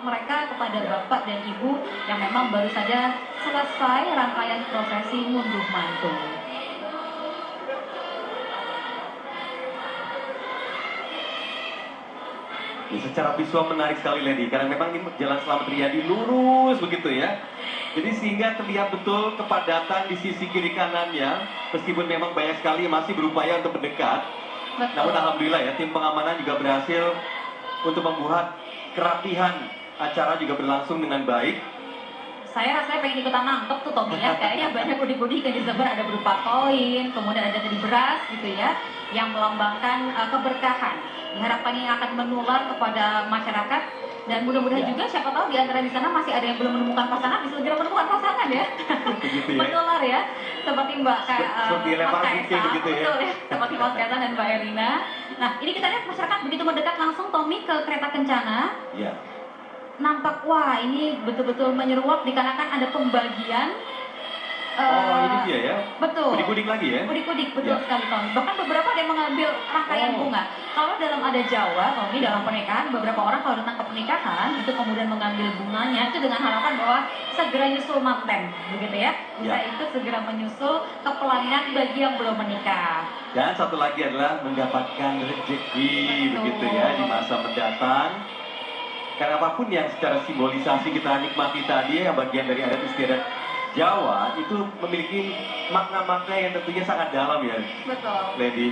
mereka kepada Bapak dan Ibu yang memang baru saja selesai rangkaian prosesi ngunduh mantu. Ya, secara visual menarik sekali Lady, karena memang ini Jalan Slamet Riyadi lurus begitu ya. Jadi sehingga terlihat betul kepadatan di sisi kiri kanannya, meskipun memang banyak sekali yang masih berupaya untuk mendekat. Betul. Namun alhamdulillah ya, tim pengamanan juga berhasil untuk membuat kerapihan acara juga berlangsung dengan baik. Saya rasanya pengen ikutan nangkep tuh Tommy ya, kayaknya banyak udik-udik yang disebar, ada berupa koin, kemudian ada tadi beras gitu ya, yang melambangkan keberkahan. Diharapkan ini akan menular kepada masyarakat dan mudah-mudahan juga siapa tahu di antara di sana masih ada yang belum menemukan pasangan, bisa segera menemukan pasangan ya. Begitu ya. Menular ya, seperti Seperti lempar bukti begitu ya. betul ya, seperti Mas Kaisang dan Mbak Erina. Nah, ini kita lihat masyarakat begitu mendekat langsung Tommy ke kereta kencana. Iya. Nampak wah ini betul-betul menyeruak dikarenakan ada pembagian. Oh ini dia ya. Betul. Udik-udik lagi ya. Udik-udik betul Ya. sekali Tommy. Bahkan beberapa ada yang mengambil rangkaian bunga. Kalau dalam adat Jawa Tommy, dalam pernikahan beberapa orang kalau datang ke pernikahan itu kemudian mengambil bunganya itu dengan harapan bahwa segera nyusul manten begitu ya. Bisa ikut segera menyusul ke pelaminan bagi yang belum menikah. Dan satu lagi adalah mendapatkan rezeki begitu ya di masa mendatang. Karena apapun yang secara simbolisasi kita nikmati tadi yang bagian dari adat istiadat Jawa itu memiliki makna-makna yang tentunya sangat dalam ya. Betul. Lady.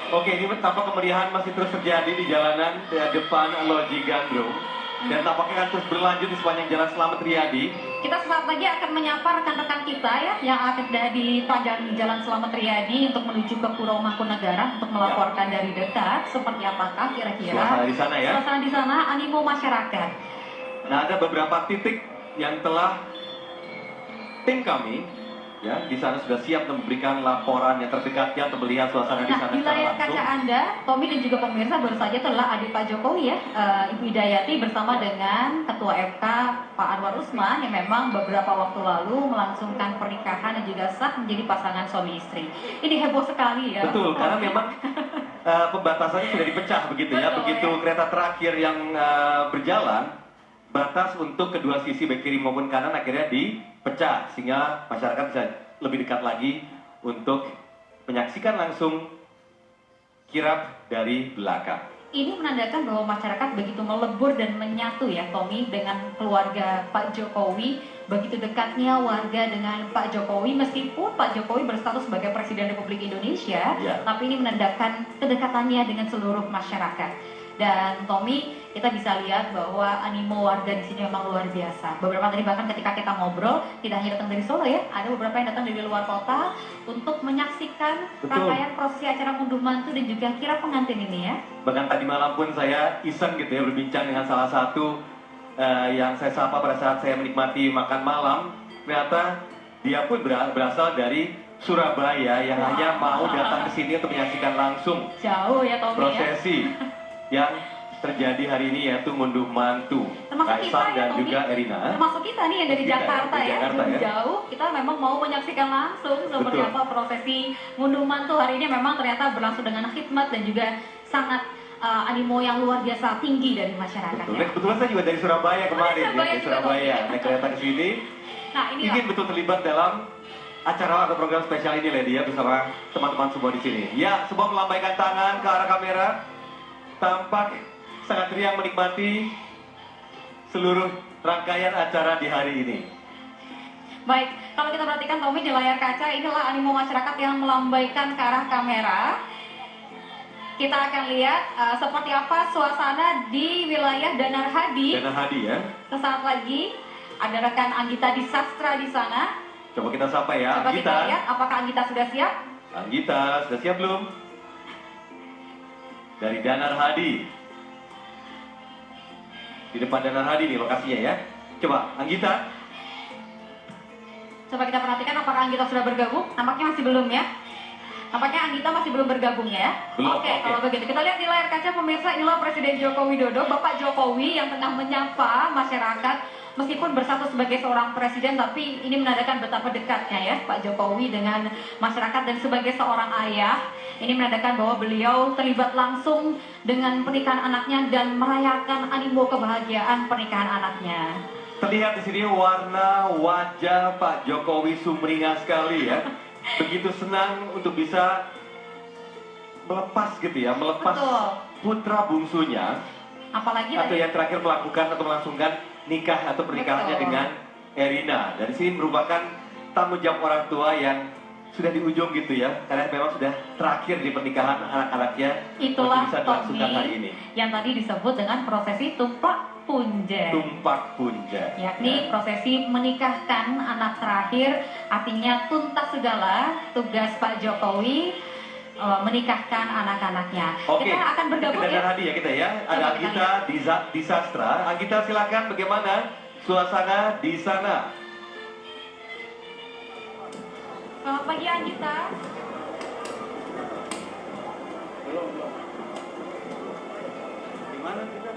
Oke, ini tampak kemeriahan masih terus terjadi di jalanan depan Loji Gandrung. Dan tampaknya akan terus berlanjut di sepanjang Jalan Slamet Riyadi. Kita sesaat lagi akan menyapa rekan-rekan kita ya yang ada di panjang Jalan Slamet Riyadi untuk menuju ke Puro Mangkunegara untuk melaporkan dari dekat seperti apakah kira-kira Suasana di sana ya. suasana di sana, animo masyarakat. Nah, ada beberapa titik yang telah tim kami ya di sana sudah siap memberikan laporan yang terdekatnya untuk melihat suasana di sana Nah, di secara layar langsung. kaca Anda, Tommy dan juga pemirsa baru saja itu adalah adik Pak Jokowi ya, Ibu Hidayati bersama dengan Ketua FK Pak Anwar Usman yang memang beberapa waktu lalu melangsungkan pernikahan dan juga sah menjadi pasangan suami istri. Ini heboh sekali ya. Betul, karena memang pembatasannya sudah dipecah begitu ya. Betul, Begitu ya. kereta terakhir yang berjalan, batas untuk kedua sisi baik kiri maupun kanan akhirnya dipecah sehingga masyarakat bisa lebih dekat lagi untuk menyaksikan langsung kirap dari belakang. Ini menandakan bahwa masyarakat begitu melebur dan menyatu ya Tommy dengan keluarga Pak Jokowi. Begitu dekatnya warga dengan Pak Jokowi meskipun Pak Jokowi berstatus sebagai Presiden Republik Indonesia, Ya. tapi ini menandakan kedekatannya dengan seluruh masyarakat. Dan Tommy, kita bisa lihat bahwa animo warga di sini memang luar biasa. Beberapa tadi bahkan ketika kita ngobrol, tidak hanya datang dari Solo ya, ada beberapa yang datang dari luar kota untuk menyaksikan rangkaian prosesi acara ngunduh mantu dan juga kirap pengantin ini ya. Bahkan tadi malam pun saya iseng gitu ya berbincang dengan salah satu yang saya sapa pada saat saya menikmati makan malam. Ternyata dia pun berasal dari Surabaya yang hanya mau datang ke sini untuk menyaksikan langsung Jauh ya Tommy prosesi yang terjadi hari ini yaitu ngunduh mantu Termasuk kita Kaisang ya, dan Tommy. juga Erina. Termasuk kita nih yang dari Kita ya, Jakarta dari ya, Jakarta ya. jauh kita memang mau menyaksikan langsung seperti Betul. apa prosesi ngunduh mantu hari ini memang ternyata berlangsung dengan khidmat dan juga sangat animo yang luar biasa tinggi dari masyarakat. Betul. Ya. Dan kebetulan saya juga dari Surabaya kemarin Surabaya ya, dari juga, Surabaya Tommy. naik kereta ke sini. Nah ini Ingin betul terlibat dalam acara atau program spesial ini Lady ya bersama teman-teman semua di sini. Ya, semua melambaikan tangan ke arah kamera. Tampak sangat riang menikmati seluruh rangkaian acara di hari ini. Baik, kalau kita perhatikan Tommy di layar kaca inilah animo masyarakat yang melambaikan ke arah kamera. Kita akan lihat seperti apa suasana di wilayah Danar Hadi. Danar Hadi ya. Sesaat lagi ada rekan Anggita di Sastra di sana. Coba kita sapa ya, Coba kita Anggita. lihat apakah Anggita sudah siap? Anggita, sudah siap belum? Dari Danar Hadi. Di depan Danar Hadi nih lokasinya ya. Coba, Anggita. Coba kita perhatikan apakah Anggita sudah bergabung? Nampaknya masih belum ya. Nampaknya Anggita masih belum bergabung ya. Belum, Oke, oke. kalau begitu kita lihat di layar kaca pemirsa inilah Presiden Joko Widodo, Bapak Jokowi yang tengah menyapa masyarakat meskipun bersatu sebagai seorang presiden, tapi ini menandakan betapa dekatnya ya Pak Jokowi dengan masyarakat, dan sebagai seorang ayah, ini menandakan bahwa beliau terlibat langsung dengan pernikahan anaknya dan merayakan animo kebahagiaan pernikahan anaknya. Terlihat di sini warna wajah Pak Jokowi sumringah sekali ya. Begitu senang untuk bisa melepas gitu ya, melepas Betul. putra bungsunya, Apalagi atau tadi yang terakhir melakukan atau melangsungkan nikah atau pernikahannya Betul. dengan Erina. Dari sini merupakan tanggung jawab orang tua yang sudah di ujung gitu ya, karena memang sudah terakhir di pernikahan anak-anaknya itulah untuk bisa dilangsungkan hari ini. yang tadi disebut dengan prosesi tumpak punjen. Tumpak punjen. Yakni prosesi menikahkan anak terakhir, artinya tuntas segala tugas Pak Jokowi menikahkan anak-anaknya. Oke, Kita akan bergabung kedatangan ya. hadiah kita ya. Coba Ada kita Anggita di Sastra. Anggita silakan, bagaimana suasana di sana? Selamat pagi Anggita. Belum. Gimana kita?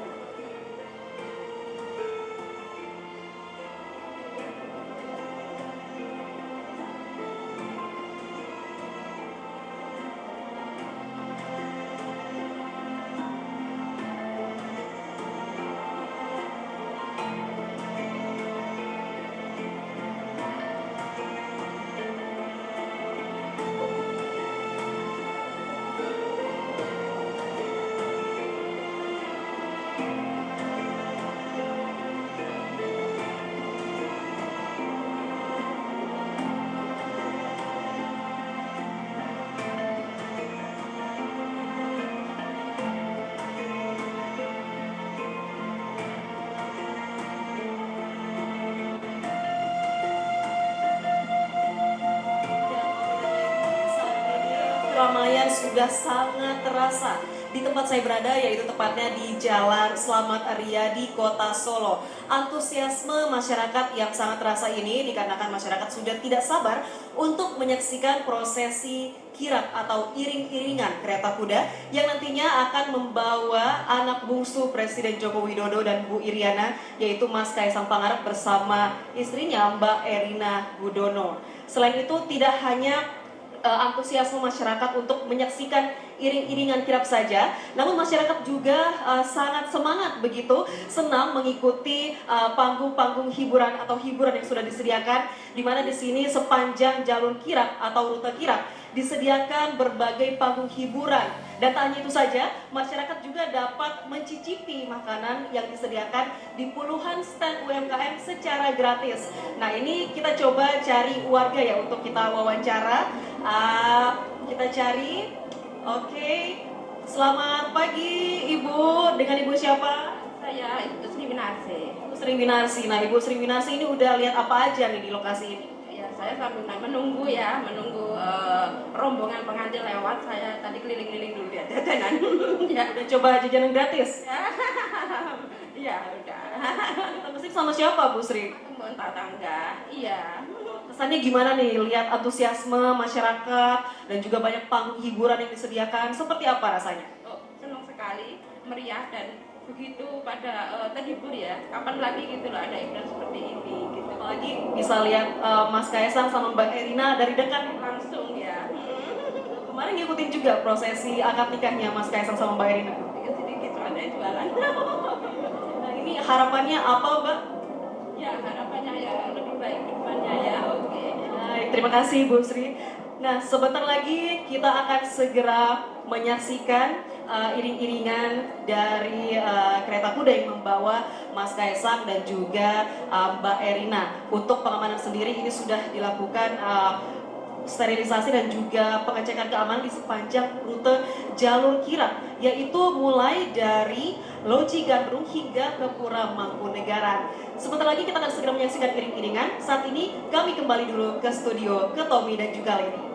Keramaian sudah sangat terasa di tempat saya berada, yaitu tepatnya di Jalan Slamet Riyadi, Kota Solo. Antusiasme masyarakat yang sangat terasa ini dikarenakan masyarakat sudah tidak sabar untuk menyaksikan prosesi kirap atau iring-iringan kereta kuda yang nantinya akan membawa anak bungsu Presiden Joko Widodo dan Bu Iriana, yaitu Mas Kaisang Pangarep bersama istrinya Mbak Erina Gudono. Selain itu tidak hanya antusiasme masyarakat untuk menyaksikan iring-iringan kirap saja, namun masyarakat juga sangat semangat begitu, senang mengikuti panggung-panggung hiburan atau hiburan yang sudah disediakan, di mana di sini sepanjang jalur kirap atau rute kirap disediakan berbagai panggung hiburan. Dan tak hanya itu saja, masyarakat juga dapat mencicipi makanan yang disediakan di puluhan stand UMKM secara gratis. Nah, ini kita coba cari warga ya untuk kita wawancara. Kita cari. Oke. Selamat pagi Ibu. Dengan Ibu siapa? Saya Ibu Sri Winarsi. Ibu Sri Winarsi. Nah, Ibu Sri Winarsi ini udah lihat apa aja nih di lokasi ini? Ya, saya sambil menunggu rombongan pengantin lewat. Saya tadi keliling-keliling dulu lihat jajanan. Ya. Udah coba jajanan gratis? Iya, udah. Kita mesti sama siapa Bu Sri? Aku mau tangga. Iya. Kesannya gimana nih lihat antusiasme masyarakat dan juga banyak panggung hiburan yang disediakan, seperti apa rasanya? Oh, senang sekali, meriah dan begitu pada terhibur ya. Kapan lagi gitu loh ada event seperti ini gitu. Apalagi bisa lihat Mas Kaisang sama Mbak Erina dari dekat. Langsung ya. Kemarin ngikutin juga prosesi akad nikahnya Mas Kaisang sama Mbak Erina. Sedikit ada yang jualan. Nah, ini harapannya apa, Mbak? Ya, harapannya ya lebih baik ke depannya ya. Oke. Baik, terima kasih Bu Sri. Nah, sebentar lagi kita akan segera menyaksikan iring-iringan dari kereta kuda yang membawa Mas Kaisang dan juga Mbak Erina. Untuk pengamanan sendiri ini sudah dilakukan sterilisasi dan juga pengecekan keamanan di sepanjang rute jalur kirap, yaitu mulai dari Loji Gandrung hingga ke Pura Mangkunegaran. Sebentar lagi kita akan segera menyaksikan iring-iringan. Saat ini kami kembali dulu ke studio, ke Tommy dan juga Leni.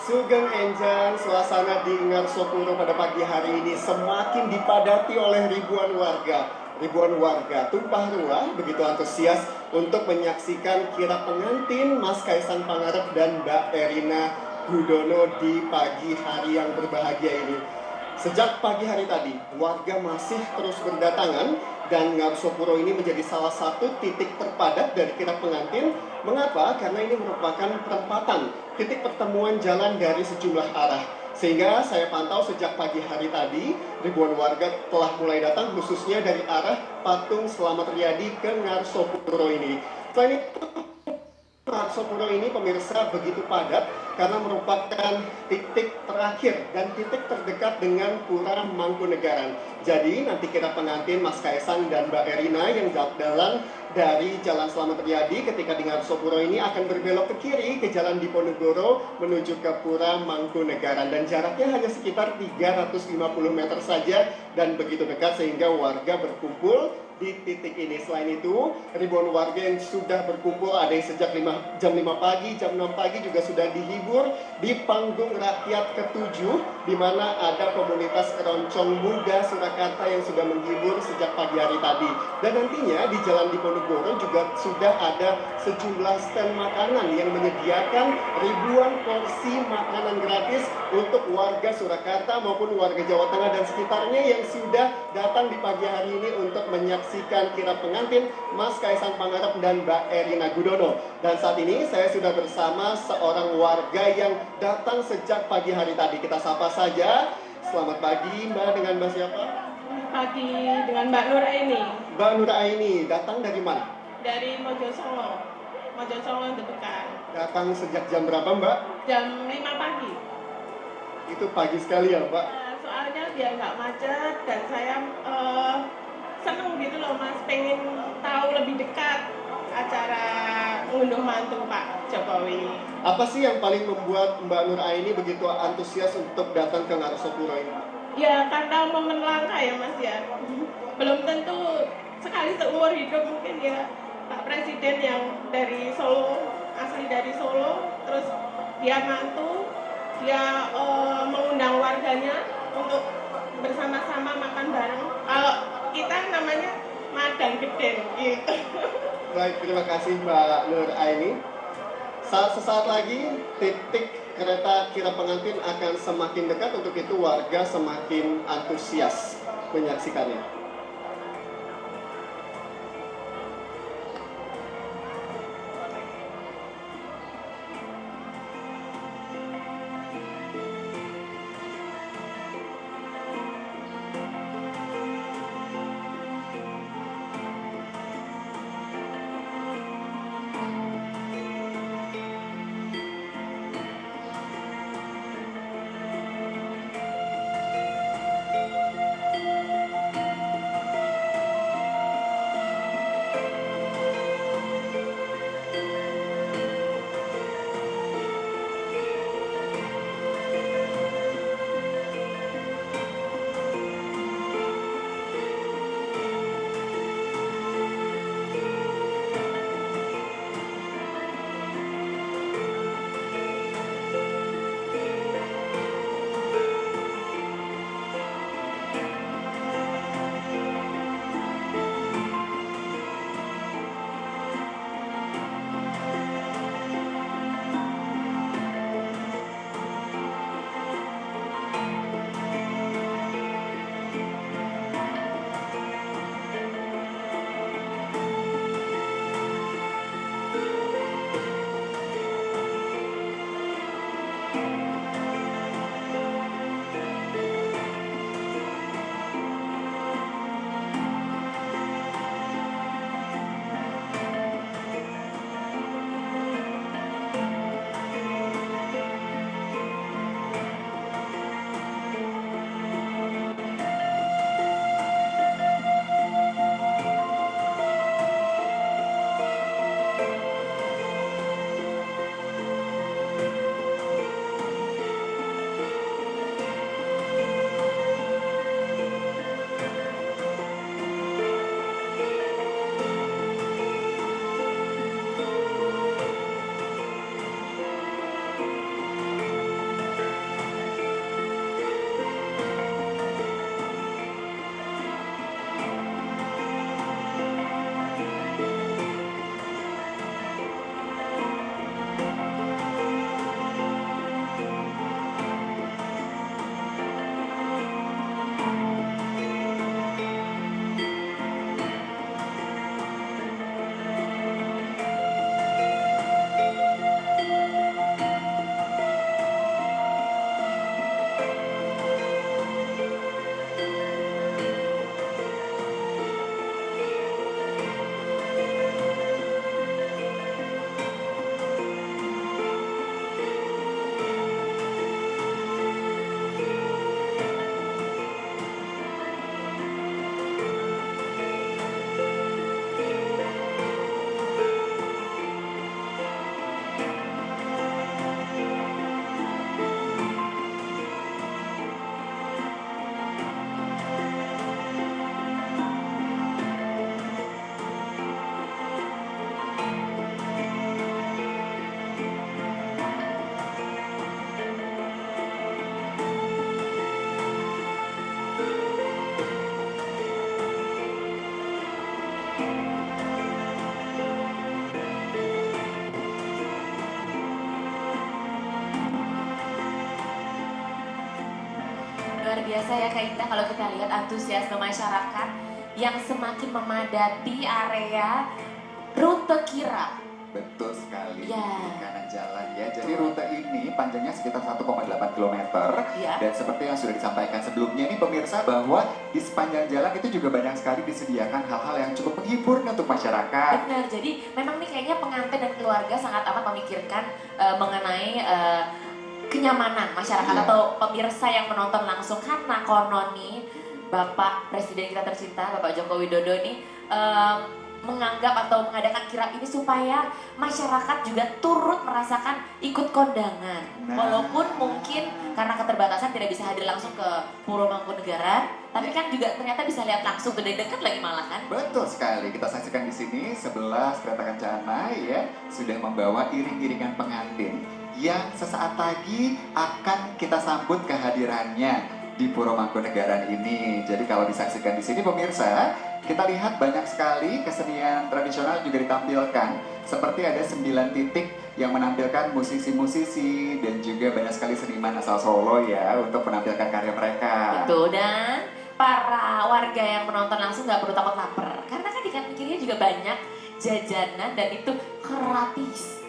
Sugeng Enjang, suasana di Ngarsopuro pada pagi hari ini semakin dipadati oleh ribuan warga. Ribuan warga tumpah ruah begitu antusias untuk menyaksikan kirap pengantin Mas Kaisang Pangarep dan Mbak Erina Gudono di pagi hari yang berbahagia ini. Sejak pagi hari tadi, warga masih terus berdatangan dan Ngarsopuro ini menjadi salah satu titik terpadat dari kirap pengantin. Mengapa? Karena ini merupakan perempatan titik pertemuan jalan dari sejumlah arah. Sehingga saya pantau sejak pagi hari tadi, ribuan warga telah mulai datang khususnya dari arah Patung Slamet Riyadi ke Ngarsopuro ini. Selain itu, Ngarsopuro ini pemirsa begitu padat karena merupakan titik terakhir dan titik terdekat dengan Pura Mangkunegaran. Jadi nanti kirap pengantin Mas Kaisang dan Mbak Erina yang jalan dari Jalan Slamet Riyadi ketika di Ngarsopuro ini akan berbelok ke kiri ke Jalan Diponegoro menuju ke Pura Mangkunegaran, dan jaraknya hanya sekitar 350 meter saja dan begitu dekat sehingga warga berkumpul di titik ini. Selain itu, ribuan warga yang sudah berkumpul, ada yang sejak jam 5 pagi, jam 6 pagi juga sudah dihibur di panggung rakyat ke-7, di mana ada komunitas keroncong muda Surakarta yang sudah menghibur sejak pagi hari tadi. Dan nantinya di Jalan Diponegoro juga sudah ada sejumlah stand makanan yang menyediakan ribuan porsi makanan gratis untuk warga Surakarta maupun warga Jawa Tengah dan sekitarnya yang sudah datang di pagi hari ini untuk menyaksikan kirap pengantin Mas Kaisang Pangarep dan Mbak Erina Gudono. Dan saat ini saya sudah bersama seorang warga yang datang sejak pagi hari tadi. Kita sapa saja. Selamat pagi Mbak, dengan Mbak siapa? Pagi, dengan Mbak Nur Aini Mbak Nur Aini, datang dari mana? dari Mojosongo Debekan. Datang sejak jam berapa Mbak? Jam 5 pagi. Itu pagi sekali ya Mbak? Soalnya biar nggak macet dan saya seneng gitu loh Mas, pengen tahu lebih dekat acara ngunduh mantu Pak Jokowi. Apa sih yang paling membuat Mbak Nur Aini begitu antusias untuk datang ke Ngarsopuro ini? Ya karena momen langka ya Mas ya. Belum tentu sekali seumur hidup mungkin ya Pak Presiden yang dari Solo, asli dari Solo, terus dia mantu, dia mengundang warganya untuk bersama-sama makan bareng. Kalau kita namanya madang geden gitu. Baik, terima kasih Mbak Nur Aini. Sesaat lagi titik kereta kirap pengantin akan semakin dekat, untuk itu warga semakin antusias menyaksikannya. luar biasa ya Kak Indah kalau kita lihat antusiasme masyarakat yang semakin memadati area rute kirap. Betul sekali, Ya. di kanan jalan ya. Jadi rute ini panjangnya sekitar 1,8 km. Ya. Dan seperti yang sudah disampaikan sebelumnya nih pemirsa bahwa di sepanjang jalan itu juga banyak sekali disediakan hal-hal yang cukup menghibur nih untuk masyarakat. Benar, jadi memang nih kayaknya pengantin dan keluarga sangat amat memikirkan mengenai kenyamanan masyarakat Iya. atau pemirsa yang menonton langsung karena konon nih Bapak Presiden kita tercinta Bapak Joko Widodo nih menganggap atau mengadakan kirap ini supaya masyarakat juga turut merasakan ikut kondangan. Nah. Walaupun mungkin karena keterbatasan tidak bisa hadir langsung ke Puro Mangkunegaran, tapi kan juga ternyata bisa lihat langsung gede dekat lagi malah kan. Betul sekali, kita saksikan di sini 11 kereta kencana ya sudah membawa iring-iringan pengantin yang sesaat lagi akan kita sambut kehadirannya di Puro Mangkunegaran ini. Jadi kalau disaksikan di sini pemirsa, kita lihat banyak sekali kesenian tradisional juga ditampilkan. Seperti ada 9 titik yang menampilkan musisi-musisi dan juga banyak sekali seniman asal Solo ya untuk menampilkan karya mereka. Betul, dan para warga yang menonton langsung nggak perlu takut lapar. Karena kan di kanan kirinya juga banyak jajanan dan itu gratis.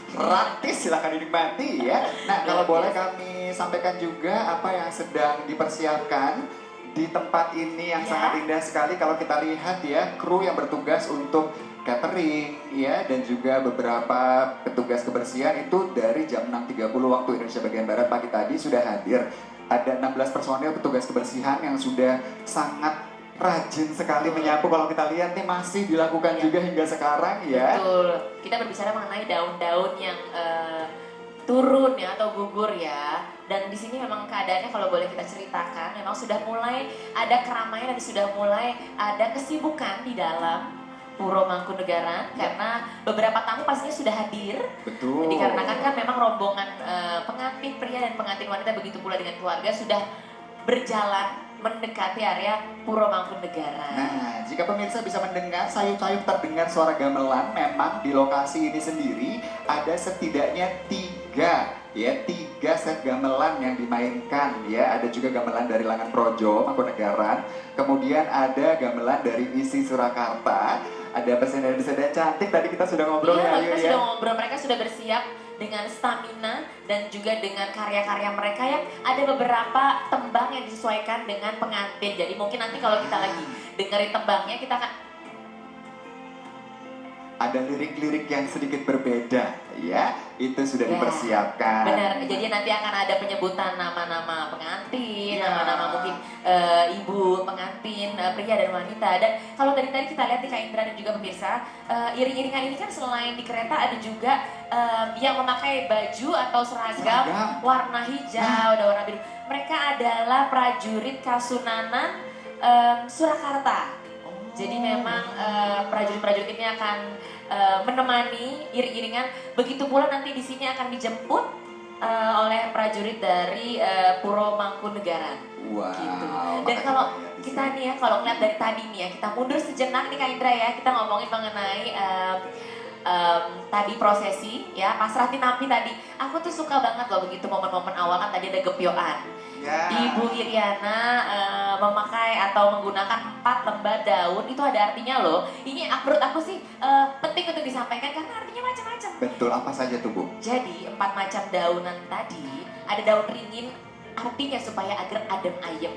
Gratis, silahkan dinikmati ya. Nah kalau boleh kami sampaikan juga apa yang sedang dipersiapkan di tempat ini yang Ya. sangat indah sekali. Kalau kita lihat ya, kru yang bertugas untuk catering ya dan juga beberapa petugas kebersihan itu dari jam 6.30 waktu Indonesia bagian Barat pagi tadi sudah hadir. Ada 16 personil petugas kebersihan yang sudah sangat rajin sekali menyapu. Kalau kita lihat nih masih dilakukan Ya. juga hingga sekarang ya. Betul, kita berbicara mengenai daun-daun yang turun ya atau gugur ya. Dan di sini memang keadaannya kalau boleh kita ceritakan memang sudah mulai ada keramaian dan sudah mulai ada kesibukan di dalam Puro Mangkunegaran karena beberapa tamu pastinya sudah hadir. Betul. Dikarenakan kan memang rombongan pengantin pria dan pengantin wanita begitu pula dengan keluarga sudah berjalan mendekati area Puro Mangkunegaran. Nah, jika pemirsa bisa mendengar sayup-sayup terdengar suara gamelan, memang di lokasi ini sendiri ada setidaknya tiga set gamelan yang dimainkan ya. Ada juga gamelan dari Langan Projo, Mangkunegaran. Kemudian ada gamelan dari Isi Surakarta. Ada pesenda-pesenda cantik tadi kita sudah ngobrol Iya, ya, Ayu mereka ya. sudah ngobrol, mereka sudah bersiap dengan stamina dan juga dengan karya-karya mereka yang ada beberapa tembang yang disesuaikan dengan pengantin. Jadi mungkin nanti kalau kita lagi dengerin tembangnya kita akan Ada lirik-lirik yang sedikit berbeda ya. Itu sudah Ya, dipersiapkan. benar. Jadi nanti akan ada penyebutan nama-nama pengantin, Ya. nama-nama mungkin ibu pengantin, pria dan wanita. Dan kalau tadi kita lihat di Kak Indra dan juga pemirsa, iring-iringan ini kan selain di kereta ada juga yang memakai baju atau seragam warna hijau dan warna biru. Mereka adalah prajurit Kasunanan Surakarta. Jadi memang prajurit-prajurit ini akan menemani iring-iringan. Begitu pula nanti di sini akan dijemput oleh prajurit dari Puro Mangkunegaran. Wow. Gitu. Dan makanya kalau lihat di kita sini. nih ya, kalau ngeliat dari tadi nih ya, kita mundur sejenak nih Kak Indra ya, kita ngomongin mengenai tadi prosesi ya, Pasrah Tinampi tadi. Aku tuh suka banget loh begitu momen-momen awal kan tadi ada gepioan. Ya. Ibu Iriana memakai atau menggunakan 4 lembar daun, itu ada artinya loh. Ini menurut aku sih penting untuk disampaikan karena artinya macam-macam. Betul, apa saja tuh Bu? Jadi 4 macam daunan tadi, ada daun ringin artinya supaya agar adem ayem.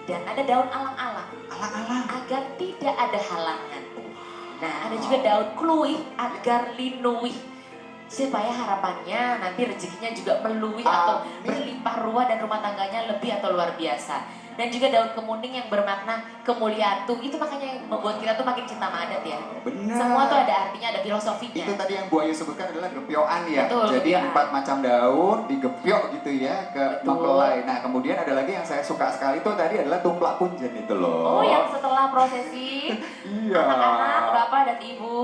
Dan ada daun alang-alang Alang-alang. agar tidak ada halangan. Nah ada juga daun kluih agar linuih. Supaya harapannya nanti rezekinya juga meluih atau Amin. berlimpah ruah dan rumah tangganya lebih atau luar biasa. Dan juga daun kemuning yang bermakna kemuliaan tuh, itu makanya yang membuat kita tuh makin cinta sama adat ya. Benar. Semua tuh ada artinya, ada filosofinya. Itu tadi yang Bu Ayu sebutkan adalah gepioan ya. Betul, Jadi gepioan. 4 macam daun digepiok gitu ya ke Betul. mempelai. Nah kemudian ada lagi yang saya suka sekali tuh tadi adalah tumplak punjen itu loh. Oh yang setelah prosesi, Iya. anak-anak, bapak dan ibu,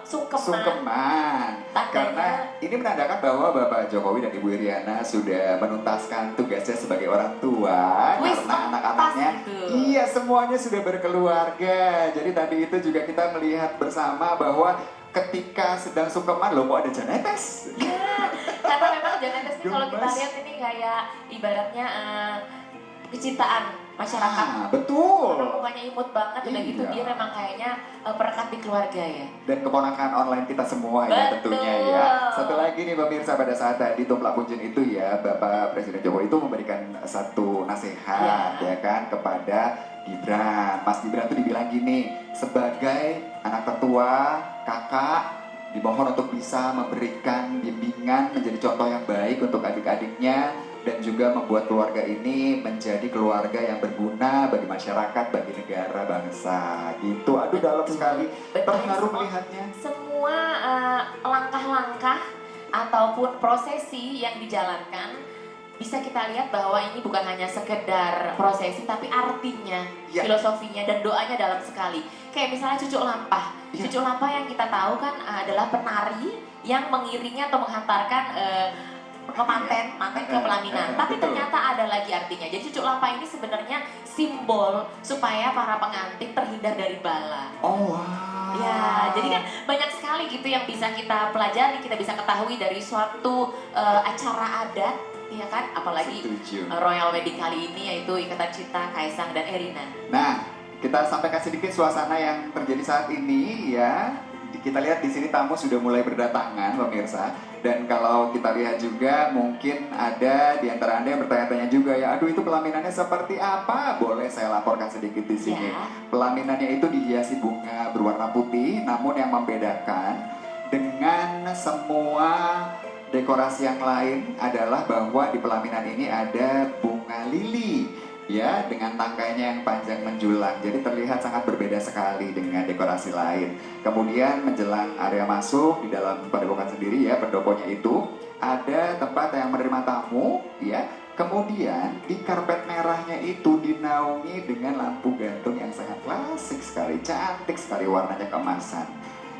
sungkeman. Sungkeman. Tandanya- Karena ini menandakan bahwa Bapak Jokowi dan Ibu Iriana sudah menuntaskan tugasnya sebagai orang tua. Wis, Karena anak-anaknya gitu. iya semuanya sudah berkeluarga. Jadi tadi itu juga kita melihat bersama bahwa ketika sedang sungkeman loh kok ada janetes. Iya, karena memang janetes ini kalau kita Gemes. lihat ini kayak ibaratnya kecintaan masyarakat. Betul. Orang mukanya imut banget, udah gitu Iya. dia memang kayaknya perekat di keluarga ya. Dan keponakan online kita semua ya Betul. tentunya ya. Satu lagi nih pemirsa, pada saat tadi Tumplak Punjen itu ya, Bapak Presiden Jokowi itu memberikan satu nasihat ya kan kepada Gibran. Mas Gibran tuh dibilang gini, sebagai anak tertua, kakak dimohon untuk bisa memberikan bimbingan, menjadi contoh yang baik untuk adik-adiknya, dan juga membuat keluarga ini menjadi keluarga yang berguna bagi masyarakat, bagi negara, bangsa gitu. Aduh, dalam sekali, terharu melihatnya. Semua langkah-langkah ataupun prosesi yang dijalankan bisa kita lihat bahwa ini bukan hanya sekedar prosesi, tapi artinya, Ya. filosofinya dan doanya dalam sekali. Kayak misalnya cucuk lampah. Ya. Cucuk lampah yang kita tahu kan adalah penari yang mengiringi atau menghantarkan ke manten ke pelaminan. Tapi Betul. ternyata ada lagi artinya. Jadi cucuk lampah ini sebenarnya simbol supaya para pengantin terhindar dari bala. Oh wow. Ya, jadi kan banyak sekali gitu yang bisa kita pelajari, kita bisa ketahui dari suatu acara adat, ya kan? Apalagi Setuju. Royal Wedding kali ini yaitu Ikatan Cinta Kaisang dan Erina. Nah, kita sampaikan sedikit suasana yang terjadi saat ini ya. Kita lihat di sini tamu sudah mulai berdatangan pemirsa. Dan kalau kita lihat juga mungkin ada di antara Anda yang bertanya-tanya juga ya, aduh itu pelaminannya seperti apa? Boleh saya laporkan sedikit di sini. Ya. Pelaminannya itu dihiasi bunga berwarna putih, namun yang membedakan dengan semua dekorasi yang lain adalah bahwa di pelaminan ini ada bunga lili ya, dengan tangkainya yang panjang menjulang. Jadi terlihat sangat berbeda sekali dengan dekorasi lain. Kemudian menjelang area masuk di dalam padepokan sendiri ya, pendoponya itu ada tempat yang menerima tamu ya. Kemudian di karpet merahnya itu dinaungi dengan lampu gantung yang sangat klasik sekali, cantik sekali, warnanya keemasan.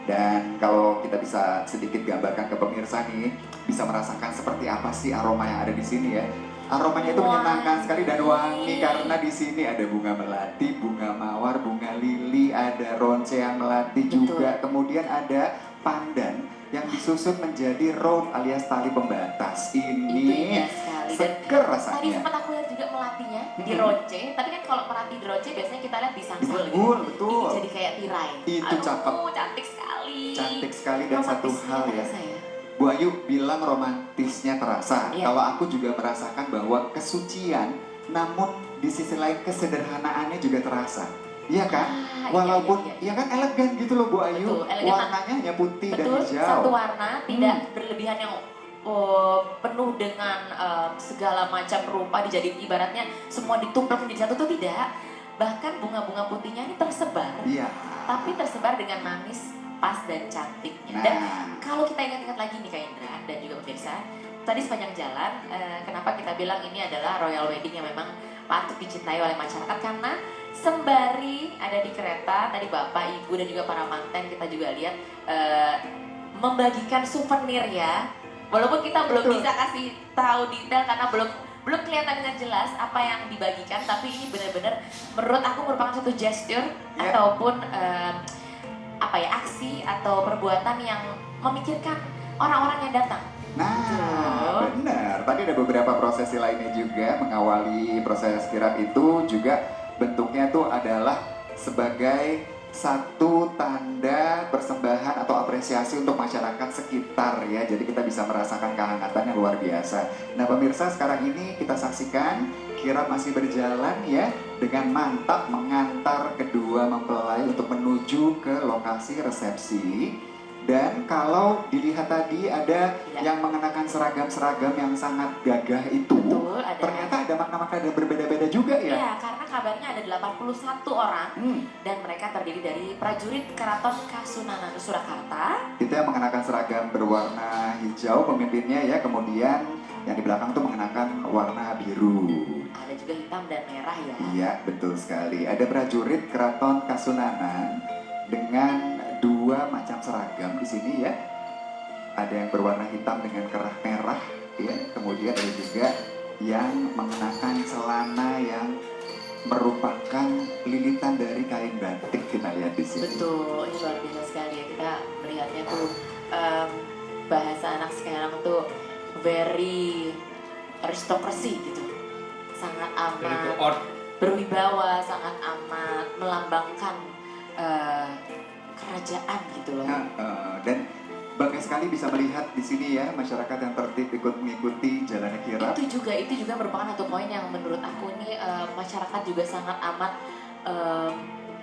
Dan kalau kita bisa sedikit gambarkan ke pemirsa nih, bisa merasakan seperti apa sih aroma yang ada di sini ya. Aromanya itu menyenangkan sekali dan wangi karena di sini ada bunga melati, bunga mawar, bunga lili, ada ronce yang melati juga. Kemudian ada pandan yang disusun menjadi rope alias tali pembatas. Itu Ini indah sekali. Dan seger tadi rasanya. sempat aku lihat juga melatinya di ronce, tapi kan kalau melati di ronce biasanya kita lihat di sanggul. Disanggul, gitu. betul. Ini jadi kayak tirai. Itu cakep. Cantik sekali. Cantik sekali dan satu Romantisnya hal ya. terasa ya. Bu Ayu bilang romantisnya terasa. Iya. Kalau aku juga merasakan bahwa kesucian, namun di sisi lain kesederhanaannya juga terasa. Iya kan? Ah, Walaupun iya. ya kan elegan gitu loh Bu Ayu. Betul, elegan. Warnanya hanya putih Betul, dan hijau. satu warna, tidak berlebihan yang penuh dengan segala macam rupa, dijadiin ibaratnya semua ditumplek menjadi satu, tuh tidak. Bahkan bunga-bunga putihnya ini tersebar, Iya. tapi tersebar dengan manis, pas dan cantiknya. Dan Nah, kalau kita ingat-ingat lagi nih Kak Indra dan juga pemirsa, tadi sepanjang jalan, kenapa kita bilang ini adalah royal wedding yang memang patut dicintai oleh masyarakat, karena sembari ada di kereta, tadi Bapak, Ibu dan juga para manten kita juga lihat membagikan souvenir ya. Walaupun kita belum Betul. bisa kasih tahu detail karena belum kelihatan dengan jelas apa yang dibagikan, tapi ini benar-benar menurut aku merupakan satu gesture ataupun apa ya, aksi atau perbuatan yang memikirkan orang-orang yang datang. nah, benar. Tadi ada beberapa prosesi lainnya juga mengawali proses kirap itu juga bentuknya tuh adalah sebagai satu tanda persembahan atau apresiasi untuk masyarakat sekitar ya. Jadi kita bisa merasakan kehangatan yang luar biasa. Nah pemirsa, sekarang ini kita saksikan kirap masih berjalan ya, dengan mantap mengantar kedua mempelai untuk menuju ke lokasi resepsi. Dan kalau dilihat tadi ada yang mengenakan seragam-seragam yang sangat gagah itu, Betul, ada. ternyata ada makna-makna yang berbeda-beda juga ya. Ya, karena kabarnya ada 81 orang dan mereka terdiri dari prajurit Keraton Kasunanan Surakarta. Itu yang mengenakan seragam berwarna hijau pemimpinnya ya, kemudian yang di belakang tuh mengenakan warna biru. Ada juga hitam dan merah ya. Iya, betul sekali. Ada prajurit Keraton Kasunanan dengan dua macam seragam di sini ya. Ada yang berwarna hitam dengan kerah merah ya. Kemudian ada juga yang mengenakan celana yang merupakan lilitan dari kain batik, kita lihat di sini. Betul, ini luar biasa sekali ya. Kita melihatnya tuh bahasa anak sekarang tuh very aristokrasi gitu. sangat Dan itu amat berwibawa, sangat amat melambangkan kerajaan gitu loh. Dan bangga sekali bisa melihat di sini ya masyarakat yang tertib ikut mengikuti jalannya kirap. Itu juga merupakan satu poin yang menurut aku ini masyarakat juga sangat amat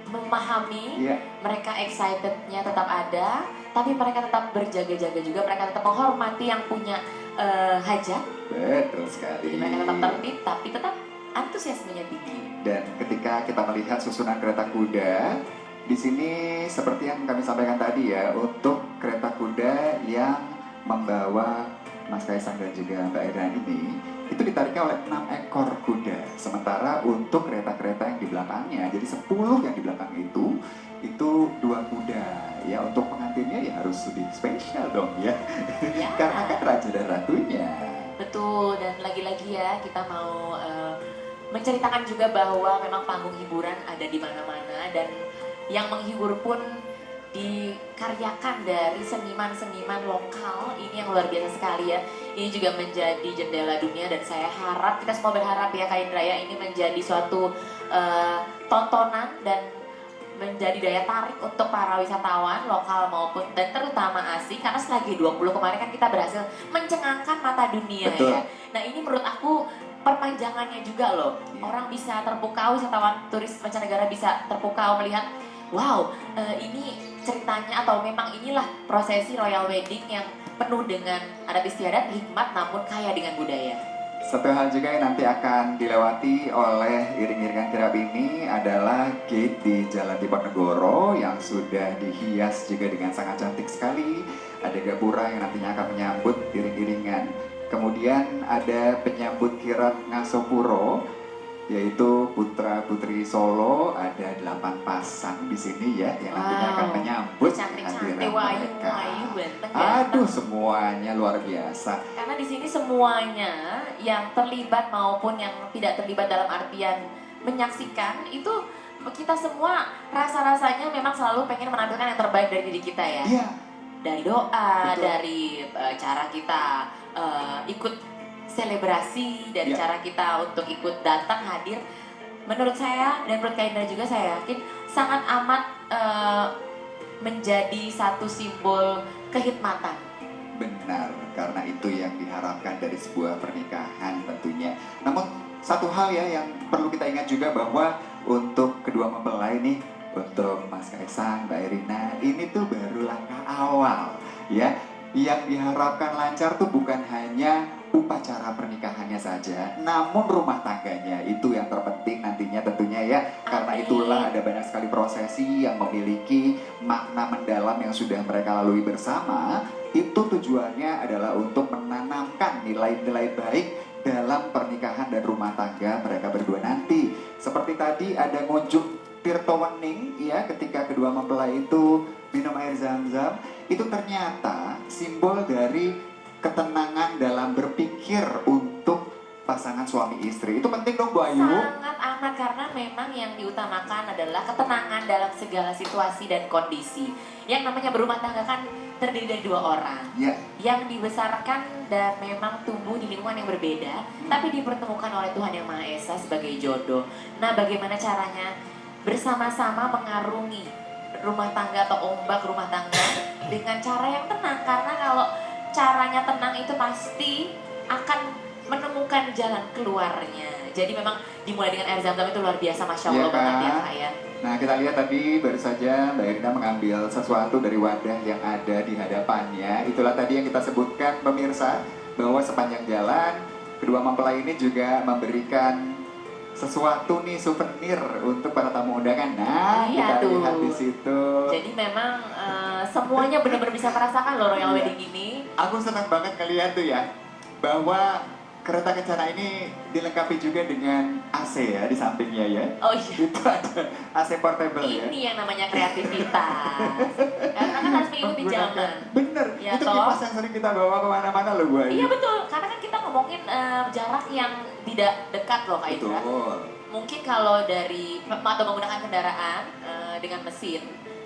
memahami. Mereka excitednya tetap ada, tapi mereka tetap berjaga-jaga juga, mereka tetap menghormati yang punya hajat. Betul sekali. Jadi mereka tetap tertib tapi tetap antusiasmenya tinggi. Dan ketika kita melihat susunan kereta kuda, di sini seperti yang kami sampaikan tadi ya, untuk kereta kuda yang membawa Mas Kaisang dan juga Mbak Ira ini, itu ditariknya oleh 6 ekor kuda. Sementara untuk kereta-kereta yang di belakangnya, jadi 10 yang di belakang itu 2 kuda. Ya untuk pengantinnya ya harus lebih spesial dong ya, karena kan raja dan ratunya. Betul, dan lagi-lagi ya kita mau menceritakan juga bahwa memang panggung hiburan ada di mana-mana dan yang menghibur pun dikaryakan dari seniman-seniman lokal. Ini yang luar biasa sekali ya. Ini juga menjadi jendela dunia dan saya harap, kita semua berharap ya Kak Indra ya, ini menjadi suatu tontonan dan menjadi daya tarik untuk para wisatawan lokal maupun dan terutama asing, karena setelah G20 kemarin kan kita berhasil mencengangkan mata dunia. Betul. Ya. Nah ini menurut aku perpanjangannya juga loh. Orang bisa terpukau, wisatawan turis mancanegara bisa terpukau melihat, wow, ini ceritanya atau memang inilah prosesi royal wedding yang penuh dengan adat istiadat, hikmat namun kaya dengan budaya. Satu hal juga yang nanti akan dilewati oleh iring-iringan kirap ini adalah gate di Jalan Diponegoro yang sudah dihias juga dengan sangat cantik sekali. Ada gapura yang nantinya akan menyambut iring-iringan. Kemudian ada penyambut kirap Ngasopuro, yaitu putra-putri Solo, ada 8 pasang di sini ya yang nantinya akan menyambut cantik-cantik, kehadiran mereka. wayu, benteng. Aduh, semuanya luar biasa. Karena di sini semuanya yang terlibat maupun yang tidak terlibat dalam artian menyaksikan itu kita semua rasa-rasanya memang selalu pengen menampilkan yang terbaik dari diri kita ya. Iya. Dari doa, Betul. dari cara kita ikut selebrasi, dari cara kita untuk ikut datang hadir. Menurut saya dan menurut Kak Indra juga saya yakin sangat amat menjadi satu simbol kehikmatan. Benar, karena itu yang diharapkan dari sebuah pernikahan tentunya. Namun satu hal ya yang perlu kita ingat juga bahwa untuk kedua mempelai nih, untuk Mas Kaisang, Mbak Irina, ini tuh baru langkah awal ya. Yang diharapkan lancar tuh bukan hanya upacara pernikahannya saja, namun rumah tangganya itu yang terpenting nantinya tentunya ya. Karena itulah ada banyak sekali prosesi yang memiliki makna mendalam yang sudah mereka lalui bersama. Itu tujuannya adalah untuk menanamkan nilai-nilai baik dalam pernikahan dan rumah tangga mereka berdua nanti. Seperti tadi ada ngunjuk Tirto Wening ya, ketika kedua mempelai itu minum air zam-zam, itu ternyata simbol dari ketenangan dalam berpikir untuk pasangan suami istri. Itu penting dong Bu Ayu. Sangat amat, karena memang yang diutamakan adalah ketenangan dalam segala situasi dan kondisi. Yang namanya berumah tangga kan terdiri dari 2 orang yang dibesarkan dan memang tumbuh di lingkungan yang berbeda, tapi dipertemukan oleh Tuhan Yang Maha Esa sebagai jodoh. Nah, bagaimana caranya bersama-sama mengarungi rumah tangga atau ombak rumah tangga dengan cara yang tenang, karena kalau caranya tenang itu pasti akan menemukan jalan keluarnya. Jadi memang dimulai dengan air zam-zam itu luar biasa, Masya Allah banget ya Kak ya. Nah kita lihat tadi baru saja Mbak Irina mengambil sesuatu dari wadah yang ada di hadapannya. Itulah tadi yang kita sebutkan pemirsa, bahwa sepanjang jalan kedua mempelai ini juga memberikan sesuatu nih, souvenir untuk para tamu undangan. Nah, Iya kita tuh. lihat di situ. Jadi memang semuanya benar-benar bisa merasakan loh royal wedding ini. Aku senang banget ngeliat tuh ya, bahwa kereta kencana ini dilengkapi juga dengan AC ya di sampingnya ya. Oh iya. Itu ada AC portable ya. Ini yang namanya kreativitas. Karena kan harus mengikuti zaman. Bener, Ya, itu toh. kipas yang sering kita bawa kemana-mana loh Bu Ayu. Iya betul, karena kan kita ngomongin jarak yang tidak dekat loh Kak Indra. Betul. Mungkin kalau dari atau menggunakan kendaraan dengan mesin,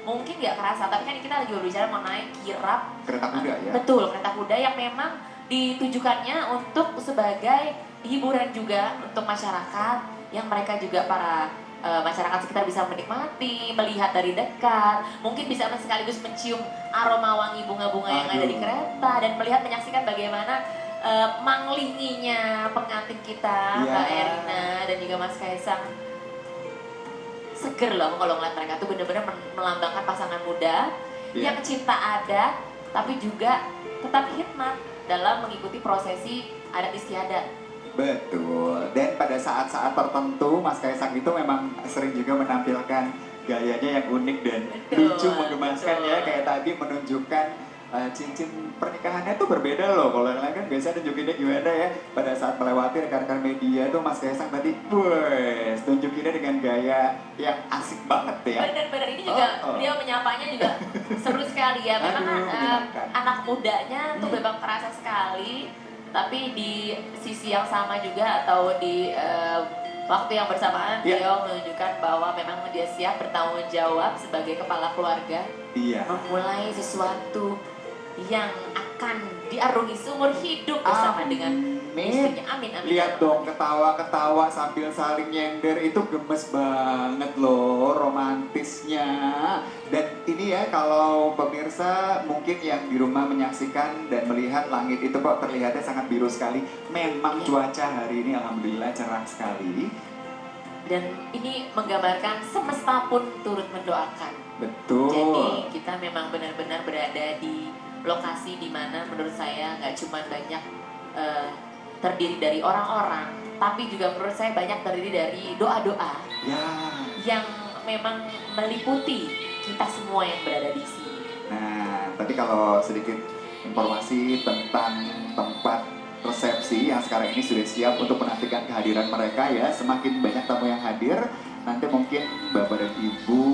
mungkin nggak kerasa. Tapi kan kita lagi berbicara mengenai kirap. Kereta kuda ya. Betul, kereta kuda yang memang ditujukannya untuk sebagai hiburan juga untuk masyarakat yang mereka juga para masyarakat sekitar bisa menikmati, melihat dari dekat, mungkin bisa sekaligus mencium aroma wangi bunga-bunga yang ada di kereta dan melihat menyaksikan bagaimana manglinginya pengantin kita, Mbak Erina dan juga Mas Kaisang. Seger loh kalau ngeliat mereka tuh bener-bener melambangkan pasangan muda yang cinta adat tapi juga tetap hikmat dalam mengikuti prosesi adat istiadat. Betul, dan pada saat-saat tertentu Mas Kaisang itu memang sering juga menampilkan gayanya yang unik dan lucu, menggemaskan ya. Kayak tadi menunjukkan cincin pernikahannya tuh berbeda loh. Kalau yang lain kan biasanya tunjukinnya gimana ya. Pada saat melewati rekan-rekan media tuh Mas Kaisang tadi, wes, tunjukinnya dengan gaya yang asik banget ya. Bener-bener ini juga dia menyapanya juga seru sekali ya. Memang anak mudanya tuh memang terasa sekali. Tapi di sisi yang sama juga atau di waktu yang bersamaan beliau menunjukkan bahwa memang dia siap bertanggung jawab sebagai kepala keluarga. Memulai sesuatu yang akan diarungi seumur hidup bersama dengan istrinya. Amin, amin. Lihat dong ketawa-ketawa sambil saling nyender, itu gemes banget loh romantisnya. Dan ini ya kalau pemirsa mungkin yang di rumah menyaksikan dan melihat langit itu kok terlihatnya sangat biru sekali. Memang cuaca hari ini alhamdulillah cerah sekali. Dan ini menggambarkan semesta pun turut mendoakan. Betul. Jadi kita memang benar-benar berada di lokasi di mana menurut saya nggak cuma banyak terdiri dari orang-orang, tapi juga menurut saya banyak terdiri dari doa-doa yang memang meliputi kita semua yang berada di sini. Nah, tadi kalau sedikit informasi tentang tempat resepsi yang sekarang ini sudah siap untuk menantikan kehadiran mereka ya. Semakin banyak tamu yang hadir, nanti mungkin Bapak dan Ibu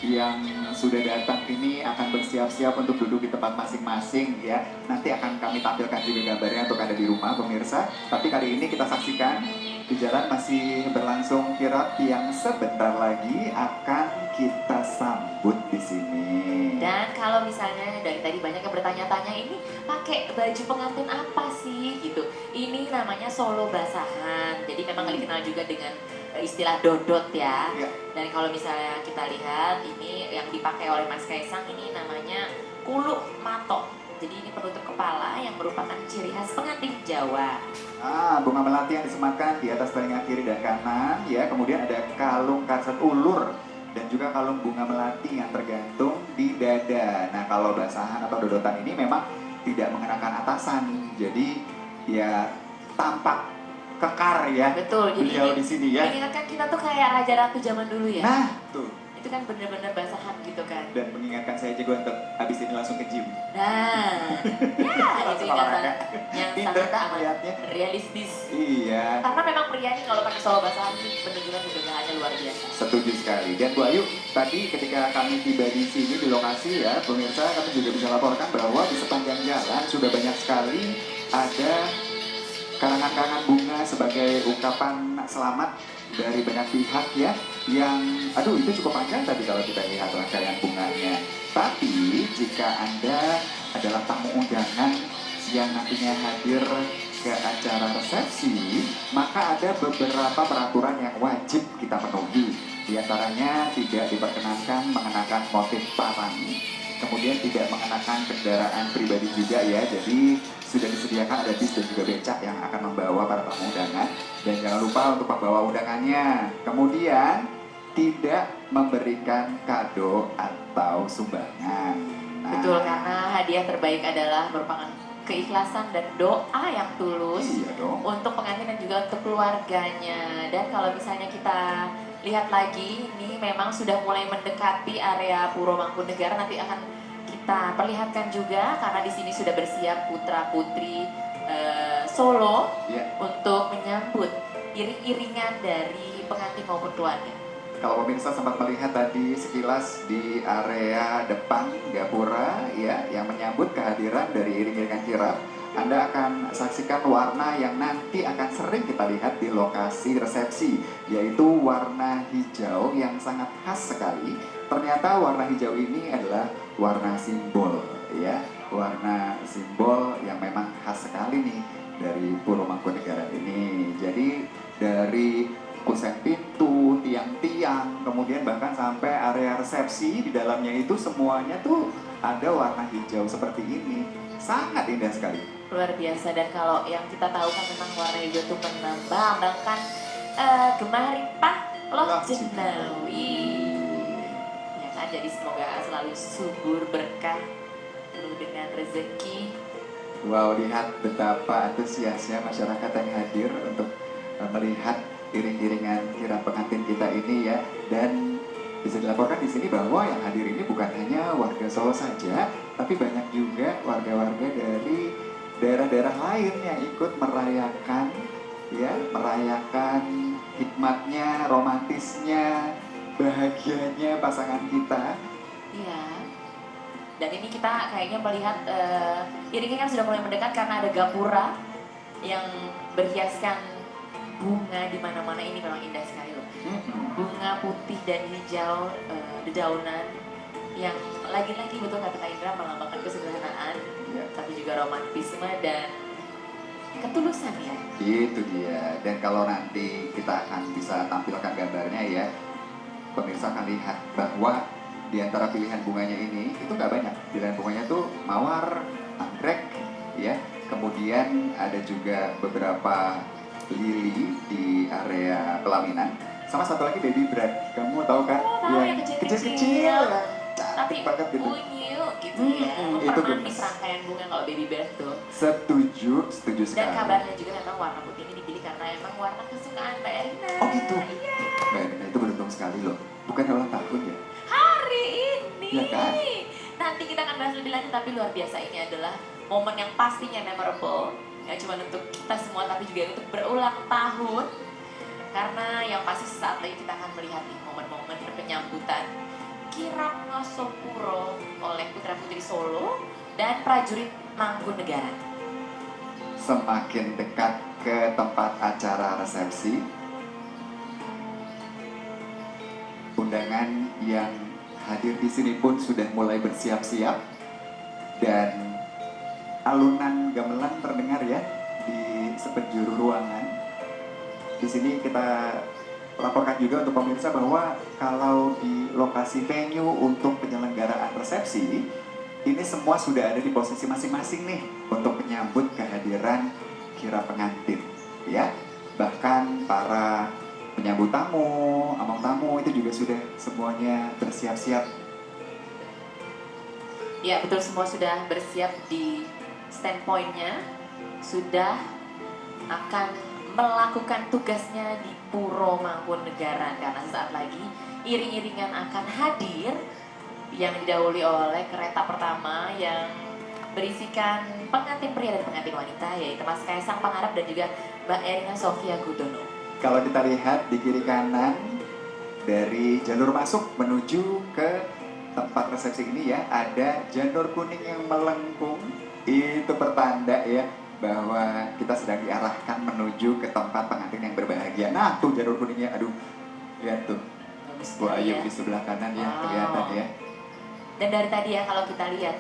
yang sudah datang ini akan bersiap-siap untuk duduk di tempat masing-masing ya. Nanti akan kami tampilkan juga gambarnya untuk ada di rumah pemirsa. Tapi kali ini kita saksikan di jalan masih berlangsung kirap yang sebentar lagi akan kita sambut di sini. Dan kalau misalnya dari tadi banyak yang bertanya-tanya ini pakai baju pengantin apa sih gitu. Ini namanya Solo Basahan. Jadi memang dikenal juga dengan istilah dodot ya. Dan kalau misalnya kita lihat ini yang dipakai oleh Mas Kaisang ini namanya kuluk matok. Jadi ini penutup kepala yang merupakan ciri khas pengantin Jawa. Bunga melati yang disematkan di atas telinga kiri dan kanan ya. Kemudian ada kalung karset ulur dan juga kalung bunga melati yang tergantung di dada. Nah, kalau basahan atau dodotan ini memang tidak mengenakan atasan. Jadi ya tampak kekar ya. Betul, jadi beliau di sini ya. Mengingatkan kita tuh kayak raja-ratu zaman dulu ya. Nah, tuh. Itu kan bener-bener basahan gitu kan. Dan mengingatkan saya juga untuk habis ini langsung ke gym. Nah, ya itu ingatan yang sangat amat realistis. Iya. Karena memang pria ini kalau pakai Solo Basahan menunjukkan kebegaannya luar biasa. Setuju sekali. Dan Bu Ayu, tadi ketika kami tiba di sini di lokasi ya, pemirsa kami juga bisa laporkan bahwa di sepanjang jalan sudah banyak sekali ada karangan-karangan bunga sebagai ungkapan selamat dari banyak pihak ya, yang itu cukup panjang tadi kalau kita lihat rangkaian bunganya. Tapi jika Anda adalah tamu undangan yang nantinya hadir ke acara resepsi, maka ada beberapa peraturan yang wajib kita penuhi. Di antaranya tidak diperkenankan mengenakan motif parang, kemudian tidak mengenakan kendaraan pribadi juga ya. Jadi sudah disediakan ada bis dan juga becak yang akan membawa para tamu undangan. Dan jangan lupa untuk membawa undangannya. Kemudian tidak memberikan kado atau sumbangan. Betul, karena hadiah terbaik adalah merupakan keikhlasan dan doa yang tulus untuk pengantin dan juga untuk keluarganya. Dan kalau misalnya kita lihat lagi, ini memang sudah mulai mendekati area Puro Mangkunegara. Nanti akan kita perlihatkan juga karena di sini sudah bersiap putra-putri Solo untuk menyambut iring-iringan dari pengantin maupun keluarga. Kalau pemirsa sempat melihat tadi sekilas di area depan gapura ya, yang menyambut kehadiran dari iring-iringan kirap, Anda akan saksikan warna yang nanti akan sering kita lihat di lokasi resepsi, yaitu warna hijau yang sangat khas sekali. Ternyata warna hijau ini adalah warna simbol ya, warna simbol yang memang khas sekali nih dari Puro Mangkunegara ini. kusen pintu, tiang-tiang, kemudian bahkan sampai area resepsi di dalamnya itu semuanya tuh ada warna hijau seperti ini. Sangat indah sekali. Luar biasa. Dan kalau yang kita tahu kan memang warna hijau itu melambangkan gemah ripah loh jenawi. Ya kan, jadi semoga selalu subur berkah, penuh dengan rezeki. Wow, lihat betapa antusiasnya masyarakat yang hadir untuk melihat iring-iringan kirap pengantin kita ini ya. Dan bisa dilaporkan di sini bahwa yang hadir ini bukan hanya warga Solo saja, tapi banyak juga warga-warga dari daerah-daerah lain yang ikut merayakan ya, merayakan hikmatnya, romantisnya, bahagianya pasangan kita. Iya. Dan ini kita kayaknya melihat iringnya kan sudah mulai mendekat karena ada gapura yang berhiaskan bunga di mana-mana. Ini memang indah sekali loh. Bunga putih dan hijau, dedaunan yang lagi-lagi betul kata Kak Indra melambangkan kesederhanaan, tapi juga romantisme dan ketulusan ya. Itu dia. Dan kalau nanti kita akan bisa tampilkan gambarnya ya, pemirsa akan lihat bahwa di antara pilihan bunganya ini itu nggak banyak. Pilihan bunganya tuh mawar, anggrek, ya. Kemudian ada juga beberapa lili di area pelaminan. Sama satu lagi baby bride. Kamu tahu kan? Oh, tahu, yang kecil-kecil. Tapi Tapi gitu. unyu gitu ya. Itu Mempermanis gemes. rangkaian bunga kalau baby bear tuh. Setuju Dan sekali. kabarnya juga memang warna putih ini dipilih karena emang warna kesukaan Mbak Erina. Oh gitu. Mbak Erina itu beruntung sekali loh. Bukan ulang tahun ya? Hari ini. Ya kan? Nanti kita akan bahas lebih lanjut, tapi luar biasa ini adalah momen yang pastinya memorable. Gak cuma untuk kita semua, tapi juga untuk berulang tahun. Karena yang pasti sesaat lagi kita akan melihat nih momen-momen penyambutan kirap Ngasopuro oleh putra-putri Solo dan prajurit Mangkunegaran. Semakin dekat ke tempat acara resepsi, undangan yang hadir di sini pun sudah mulai bersiap-siap dan alunan gamelan terdengar ya di sepenjuru ruangan. Di sini kita laporkan juga untuk pemirsa bahwa kalau di lokasi venue untuk penyelenggaraan resepsi, ini semua sudah ada di posisi masing-masing nih untuk menyambut kehadiran kirap pengantin, ya. Bahkan para penyambut tamu, among tamu itu juga sudah semuanya bersiap-siap. Ya betul, semua sudah bersiap di standpointnya, sudah akan melakukan tugasnya di Puro Mangkunegaran karena saat lagi iring-iringan akan hadir yang didahului oleh kereta pertama yang berisikan pengantin pria dan pengantin wanita, yaitu Mas Kaisang Pangarep dan juga Mbak Erina Sofia Gudono. Kalau kita lihat di kiri kanan dari jalur masuk menuju ke tempat resepsi ini ya, ada janur kuning yang melengkung. Itu pertanda ya bahwa kita sedang diarahkan menuju ke tempat pengantin yang berbahagia. Nah tuh janur kuningnya, aduh, lihat tuh. Bagus Bu sekali Ayu ya. di sebelah kanan ya, Wow. kelihatan ya. Dan dari tadi ya kalau kita lihat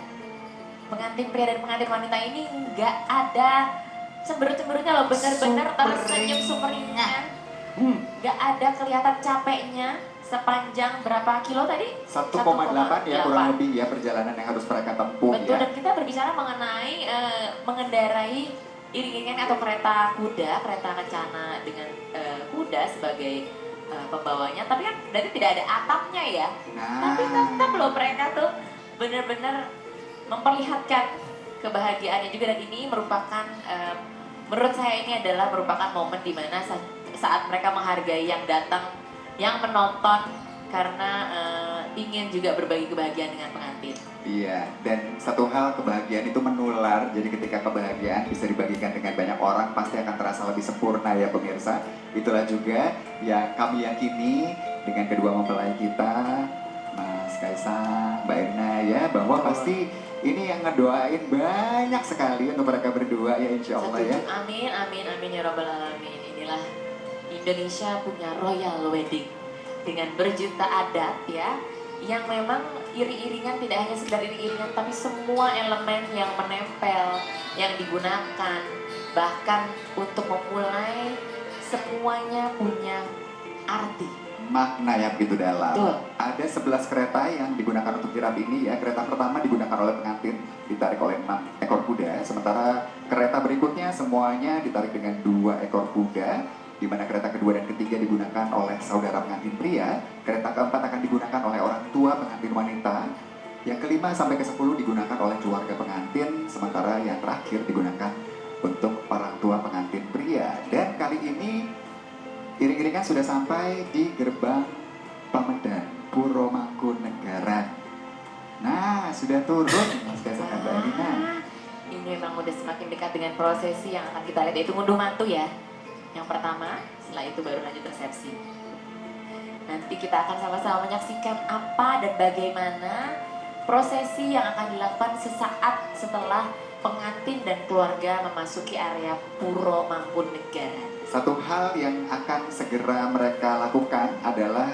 pengantin pria dan pengantin wanita ini nggak ada cemberut-cemberutnya loh, benar-benar tersenyum sumringah. Nggak ada kelihatan capeknya sepanjang berapa kilo tadi? 1,8 ya 1,8. kurang lebih ya perjalanan yang harus mereka tempuh Betul, ya. dan kita berbicara mengenai mengendarai iring-iringan atau kereta kuda, kereta kencana dengan kuda sebagai pembawanya. Tapi kan berarti tidak ada atapnya ya. Tapi tetap loh mereka tuh benar-benar memperlihatkan kebahagiaannya juga, dan ini merupakan menurut saya ini adalah merupakan momen dimana saat mereka menghargai yang datang, yang menonton karena ingin juga berbagi kebahagiaan dengan pengantin. Iya, dan satu hal, kebahagiaan itu menular. Jadi ketika kebahagiaan bisa dibagikan dengan banyak orang, pasti akan terasa lebih sempurna ya pemirsa. Itulah juga yang kami yakini dengan kedua mempelai kita, Mas Kaisang, Mbak Erina ya, bahwa pasti ini yang ngedoain banyak sekali untuk mereka berdua ya, insya Allah ya. Setuju. Amin, amin, amin ya Rabbal Alamin. Inilah Indonesia punya royal wedding dengan berjuta adat ya, yang memang iring-iringan tidak hanya sekedar iring-iringan, tapi semua elemen yang menempel, yang digunakan, bahkan untuk memulai semuanya punya arti. Makna yang begitu dalam. Betul. Ada 11 kereta yang digunakan untuk kirap ini ya. Kereta pertama digunakan oleh pengantin, ditarik oleh 6 ekor kuda. Sementara kereta berikutnya semuanya ditarik dengan 2 ekor kuda, di mana kereta kedua dan ketiga digunakan oleh saudara pengantin pria. Kereta keempat akan digunakan oleh orang tua pengantin wanita. Yang kelima sampai ke 10 digunakan oleh keluarga pengantin. Sementara yang terakhir digunakan untuk orang tua pengantin pria. Dan kali ini iring-iringan sudah sampai di gerbang Pamedan Puro Mangkunagaran. Nah, sudah turun Mas Kaisang dan Mbak Erina. Ini memang udah semakin dekat dengan prosesi yang akan kita lihat, yaitu ngunduh mantu ya. Yang pertama, setelah itu baru lanjut resepsi. Nanti kita akan sama-sama menyaksikan apa dan bagaimana prosesi yang akan dilakukan sesaat setelah pengantin dan keluarga memasuki area Puro Mangkunagaran. Satu hal yang akan segera mereka lakukan adalah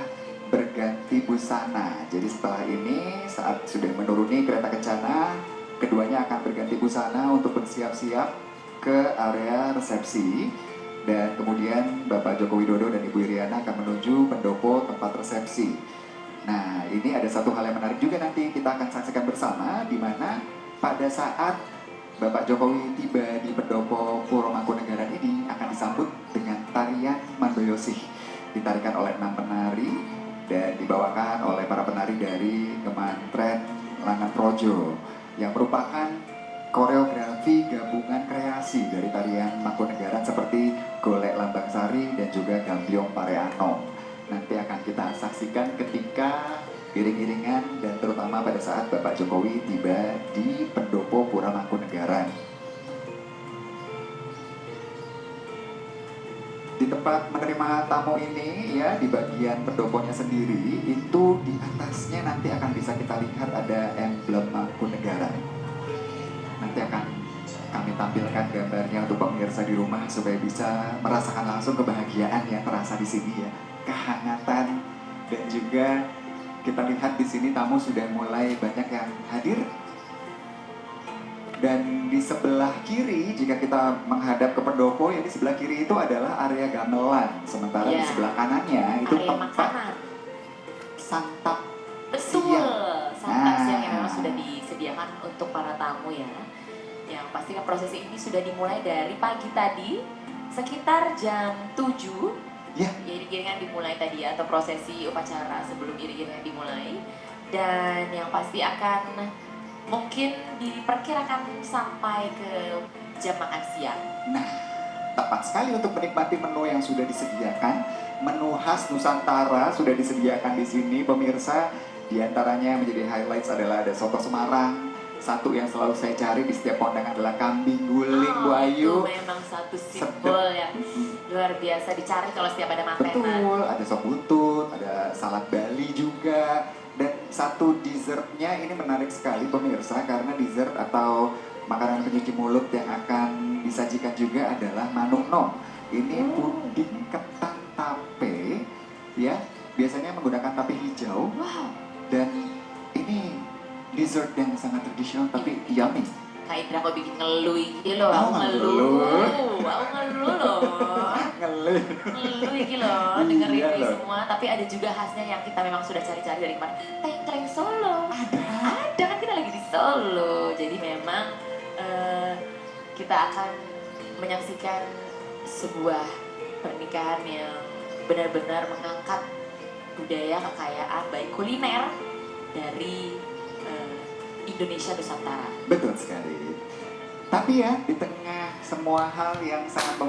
berganti busana. Jadi setelah ini, saat sudah menuruni kereta kencana, keduanya akan berganti busana untuk bersiap-siap ke area resepsi. Dan kemudian Bapak Joko Widodo dan Ibu Iriana akan menuju pendopo tempat resepsi. Nah, ini ada satu hal yang menarik juga nanti kita akan saksikan bersama, di mana pada saat Bapak Jokowi tiba di pendopo Puro Mangkunagaran ini akan disambut dengan tarian Mandoyosih, ditarikan oleh 6 penari dan dibawakan oleh para penari dari Kementerian Langan Projo, yang merupakan koreografi gabungan kreasi dari tarian Mangkunagaran seperti Golek Lambang Sari dan juga Gambyong Pareano. Nanti akan kita saksikan ketika iring-iringan dan terutama pada saat Bapak Jokowi tiba di pendopo Puro Mangkunagaran. Di tempat menerima tamu ini ya, di bagian pendoponya sendiri itu di atasnya nanti akan bisa kita lihat ada emblem Mangkunagaran. Nanti akan kami tampilkan gambarnya untuk pemirsa di rumah supaya bisa merasakan langsung kebahagiaan yang terasa di sini ya, kehangatan, dan juga kita lihat di sini tamu sudah mulai banyak yang hadir. Dan di sebelah kiri, jika kita menghadap ke pendopo, ya di sebelah kiri itu adalah area gamelan. Sementara di sebelah kanannya itu area tempat makanan. santap Betul, siang. santap siang yang memang sudah disediakan untuk para tamu ya. Yang pastikan prosesi ini sudah dimulai dari pagi tadi, sekitar jam 7. Ya. Iring-iringan dimulai tadi ya, atau prosesi upacara sebelum iring-iringan dimulai. Dan yang pasti akan mungkin diperkirakan sampai ke jam makan siang. Nah, tepat sekali untuk menikmati menu yang sudah disediakan. Menu khas Nusantara sudah disediakan di sini, pemirsa. Di antaranya yang menjadi highlights adalah ada soto Semarang. Satu yang selalu saya cari di setiap kondangan adalah kambing guling, Bu Ayu. Itu memang satu simbol yang luar biasa dicari kalau setiap ada matenan. Betul, ada sop butut, ada salad Bali juga. Dan satu dessertnya ini menarik sekali pemirsa, karena dessert atau makanan pencuci mulut yang akan disajikan juga adalah manuk nom. Ini puding ketan tape, ya, biasanya menggunakan tape hijau. Wow. Dan ini dessert yang sangat tradisional tapi yummy. Kak Indra kok bikin ngeluh gitu loh, Oh, ngeluh. Aku ngeluh loh. Ngeluh. Ngeluh gitu loh, Iya dengerin ini loh. semua. Tapi ada juga khasnya yang kita memang sudah cari-cari dari kemarin. Tengkleng Solo. Ada kan, kita lagi di Solo. Jadi memang kita akan menyaksikan sebuah pernikahan yang benar-benar mengangkat budaya kekayaan baik kuliner dari Indonesia Nusantara. Betul sekali. Tapi ya, di tengah semua hal yang sangat